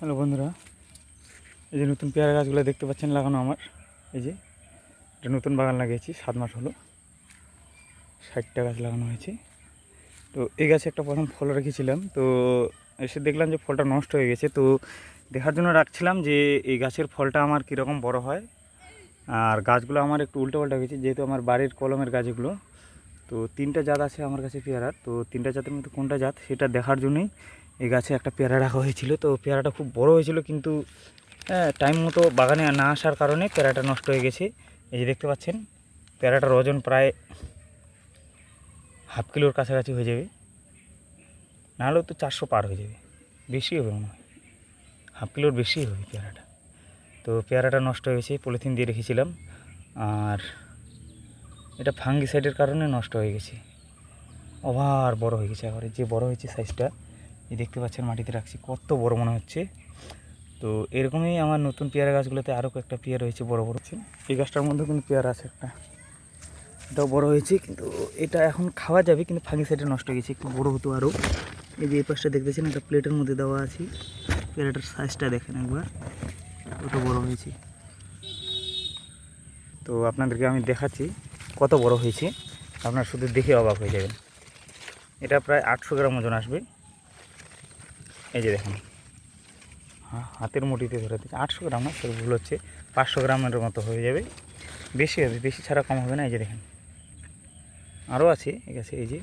Hello বন্ধুরা, এই যে নতুন পেয়ারা গাছগুলো দেখতে পাচ্ছেন লাগানো আমার। এই যে এটা নতুন বাগান লাগিয়েছি, 7 মাস হলো, 60টা গাছ লাগানো হয়েছে। তো এই গাছে একটা প্রথম ফল রেখেছিলাম, তো এসে দেখলাম যে ফলটা নষ্ট হয়ে গেছে। তো দেখার জন্য রাখছিলাম যে এই গাছের ফলটা আমার কীরকম বড় হয়। আর গাছগুলো আমার একটু উল্টো পাল্টা হয়েছে, যেহেতু আমার বাড়ির কলমের গাছগুলো। তো 3টা জাত আছে আমার কাছে পেয়ারার, তো 3টা জাতের মধ্যে কোনটা জাত সেটা দেখার জন্যই এই গাছে একটা পেয়ারা রাখা হয়েছিল। তো পেয়ারাটা খুব বড় হয়েছিল, কিন্তু টাইম মতো বাগানে না আসার কারণে পেয়ারাটা নষ্ট হয়ে গেছে। এই যে দেখতে পাচ্ছেন, পেয়ারাটার ওজন প্রায় হাফ কিলোর কাছাকাছি হয়ে যাবে, নাহলেও তো 400 পার হয়ে যাবে, বেশি হবে মনে হয়, হাফ কিলোর বেশি হবে পেয়ারাটা। তো পেয়ারাটা নষ্ট হয়ে গেছে, পলিথিন দিয়ে রেখেছিলাম, আর এটা ফাঙ্গিসাইডের কারণে নষ্ট হয়ে গেছে। ওভার বড় হয়ে গেছে, এবারে যে বড় হয়েছে সাইজটা, এই দেখতে পাচ্ছেন মাটিতে রাখছি, কত বড় মনে হচ্ছে। তো এরকমই আমার নতুন পেয়ারা গাছগুলোতে আরও কয়েকটা পেয়ারা হয়েছে, বড় বড় হচ্ছে। এই গাছটার মধ্যে কিন্তু পেয়ারা আছে একটা, এটাও বড় হয়েছে, কিন্তু এটা এখন খাওয়া যাবে, কিন্তু ফাঙ্গিসাইডে নষ্ট হয়ে গেছে, একটু বড় হতো আরও। এই যে এই পাশটা দেখতেছেন, একটা প্লেটের মধ্যে দেওয়া আছে, পেয়ারাটার সাইজটা দেখেন একবার, কত বড় হয়েছে। তো আপনাদেরকে আমি দেখাচ্ছি কত বড় হয়েছে, আপনারা শুধু দেখে অবাক হয়ে যাবেন। এটা প্রায় 800 গ্রাম ওজন আসবে। এই যে দেখেন, হাতের মুঠিতে ধরে দিচ্ছে, 800 গ্রাম না, সেটা ভুল হচ্ছে, 500 গ্রামের মতো হয়ে যাবে, বেশি হবে, বেশি ছাড়া কম হবে না। এই যে দেখেন, আরও আছে এই গাছে, এই যে